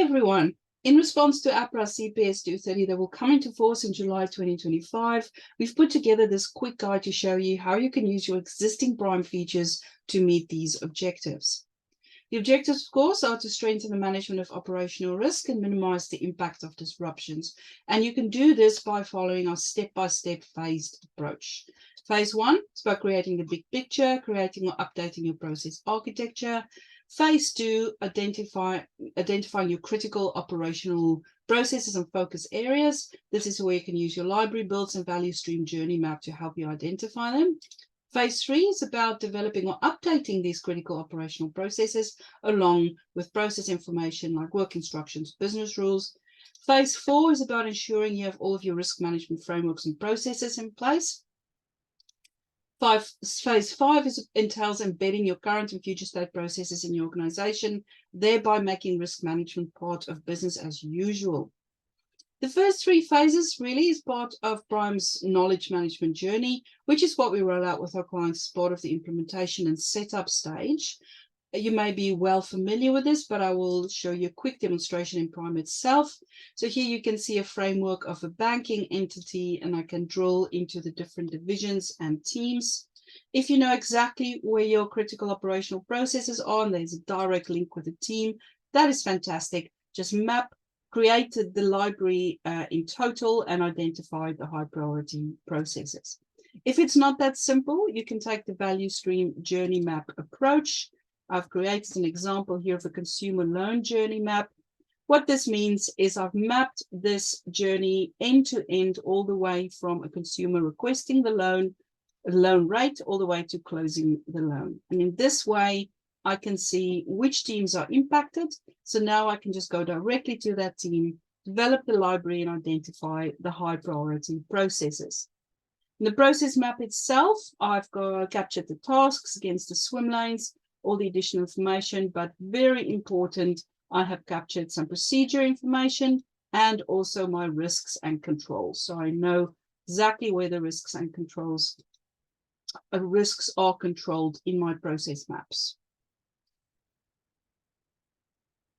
Hi everyone. In response to APRA CPS 230 that will come into force in July 2025, we've put together this quick guide to show you how you can use your existing PRIME features to meet these objectives. The objectives, of course, are to strengthen the management of operational risk and minimize the impact of disruptions. And you can do this by following our step-by-step phased approach. Phase 1 is about creating the big picture, creating or updating your process architecture. Phase 2, identifying your critical operational processes and focus areas. This is where you can use your library builds and value stream journey map to help you identify them. Phase 3 is about developing or updating these critical operational processes along with process information like work instructions, business rules. Phase 4 is about ensuring you have all of your risk management frameworks and processes in place. Phase 5 entails embedding your current and future state processes in your organization, thereby making risk management part of business as usual. The first 3 phases really is part of PRIME's knowledge management journey, which is what we roll out with our clients as part of the implementation and setup stage. You may be well familiar with this, but I will show you a quick demonstration in PRIME itself. So here you can see a framework of a banking entity, and I can drill into the different divisions and teams. If you know exactly where your critical operational processes are, and there's a direct link with the team, that is fantastic. Just create the library in total and identify the high priority processes. If it's not that simple, you can take the value stream journey map approach. I've created an example here of a consumer loan journey map. What this means is I've mapped this journey end to end all the way from a consumer requesting the loan rate all the way to closing the loan. And in this way, I can see which teams are impacted. So now I can just go directly to that team, develop the library and identify the high priority processes. In the process map itself, I've captured the tasks against the swim lanes, all the additional information, but very important, I have captured some procedure information and also my risks and controls. So I know exactly where the risks and controls, risks are controlled in my process maps.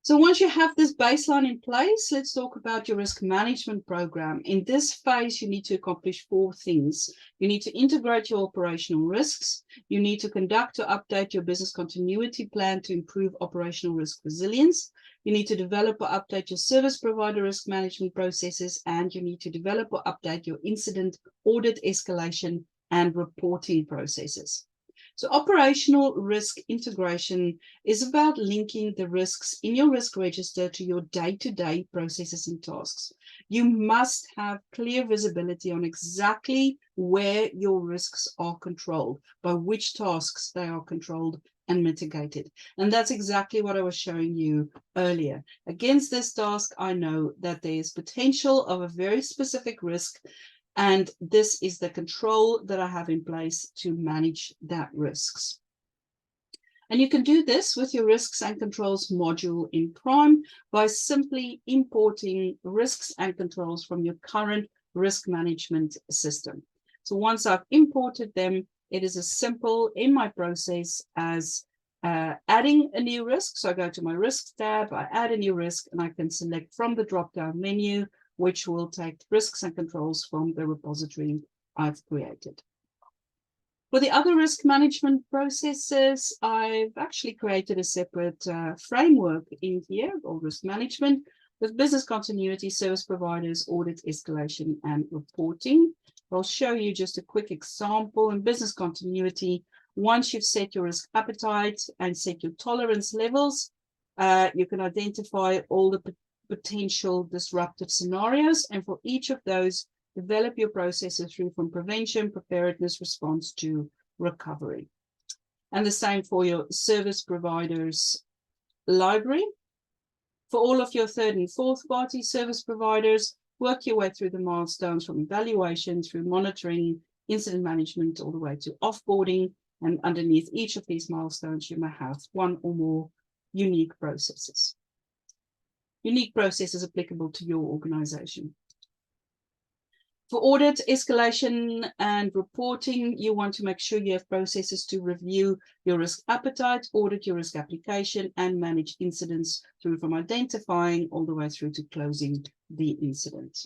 So once you have this baseline in place, let's talk about your risk management program. In this phase, you need to accomplish 4 things. You need to integrate your operational risks. You need to conduct or update your business continuity plan to improve operational risk resilience. You need to develop or update your service provider risk management processes, and you need to develop or update your incident, audit, escalation, and reporting processes. So operational risk integration is about linking the risks in your risk register to your day-to-day processes and tasks. You must have clear visibility on exactly where your risks are controlled, by which tasks they are controlled and mitigated. And that's exactly what I was showing you earlier. Against this task, I know that there is potential of a very specific risk, and this is the control that I have in place to manage that risks. And you can do this with your risks and controls module in PRIME by simply importing risks and controls from your current risk management system. So once I've imported them, it is as simple in my process as adding a new risk. So I go to my risks tab, I add a new risk, and I can select from the drop-down menu, which will take risks and controls from the repository I've created. For the other risk management processes, I've actually created a separate framework in here called risk management with business continuity, service providers, audit, escalation, and reporting. I'll show you just a quick example. In business continuity, once you've set your risk appetite and set your tolerance levels, you can identify all the potential disruptive scenarios, and for each of those, develop your processes through from prevention, preparedness, response to recovery. And the same for your service providers library. For all of your 3rd and 4th party service providers, work your way through the milestones from evaluation through monitoring, incident management, all the way to offboarding. And underneath each of these milestones, you may have 1 or more unique processes. Unique processes applicable to your organization. For audit, escalation, and reporting, you want to make sure you have processes to review your risk appetite, audit your risk application, and manage incidents through from identifying all the way through to closing the incident.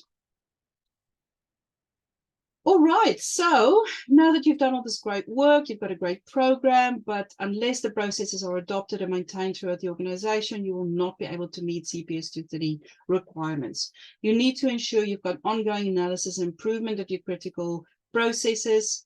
All right, so now that you've done all this great work, you've got a great program, but unless the processes are adopted and maintained throughout the organization, you will not be able to meet CPS 230 requirements. You need to ensure you've got ongoing analysis and improvement of your critical processes.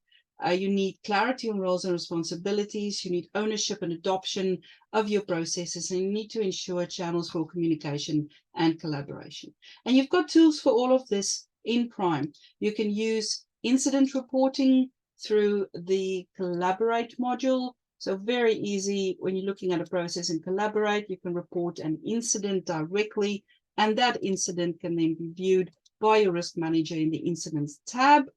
You need clarity on roles and responsibilities. You need ownership and adoption of your processes, and you need to ensure channels for communication and collaboration. And you've got tools for all of this in PRIME. You can use incident reporting through the Collaborate module. So very easy when you're looking at a process in Collaborate, you can report an incident directly, and that incident can then be viewed by your risk manager in the Incidents tab,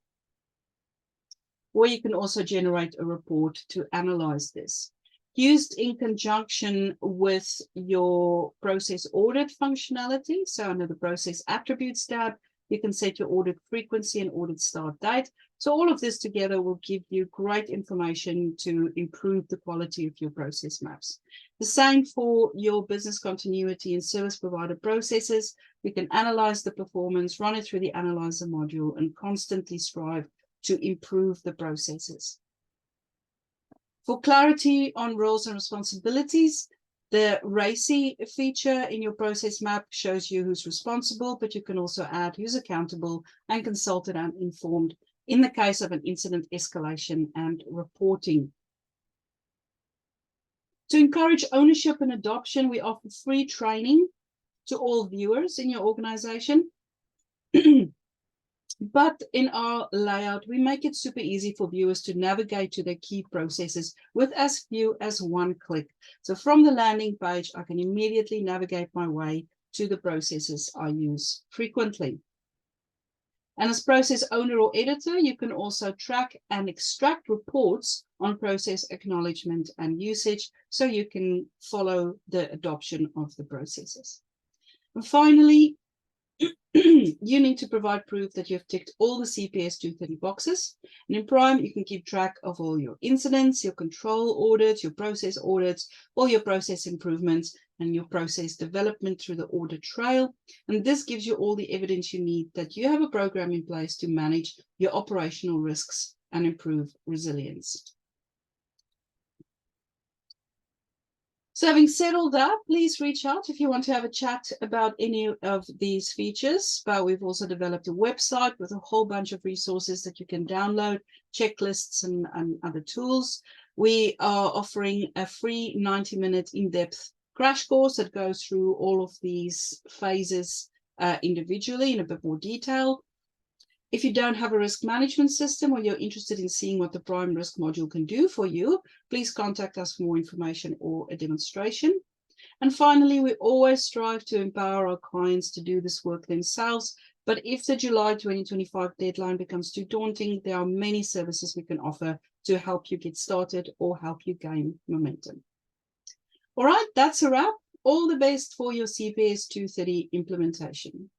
or you can also generate a report to analyze this. Used in conjunction with your process audit functionality, so under the Process Attributes tab, you can set your audit frequency and audit start date. So all of this together will give you great information to improve the quality of your process maps. The same for your business continuity and service provider processes. We can analyze the performance, run it through the Analyzer module, and constantly strive to improve the processes. For clarity on roles and responsibilities, the RACI feature in your process map shows you who's responsible, but you can also add who's accountable and consulted and informed in the case of an incident escalation and reporting. To encourage ownership and adoption, we offer free training to all viewers in your organization. But in our layout, we make it super easy for viewers to navigate to their key processes with as few as one click. So from the landing page, I can immediately navigate my way to the processes I use frequently. And as process owner or editor, you can also track and extract reports on process acknowledgement and usage, so you can follow the adoption of the processes. And finally, you need to provide proof that you've ticked all the CPS 230 boxes. And in PRIME, you can keep track of all your incidents, your control audits, your process audits, all your process improvements, and your process development through the audit trail. And this gives you all the evidence you need that you have a program in place to manage your operational risks and improve resilience. So having said all that, please reach out if you want to have a chat about any of these features. But we've also developed a website with a whole bunch of resources that you can download, checklists and other tools. We are offering a free 90-minute in-depth crash course that goes through all of these phases individually in a bit more detail. If you don't have a risk management system or you're interested in seeing what the PRIME risk module can do for you, please contact us for more information or a demonstration. And finally, we always strive to empower our clients to do this work themselves. But if the July 2025 deadline becomes too daunting, there are many services we can offer to help you get started or help you gain momentum. All right, that's a wrap. All the best for your CPS 230 implementation.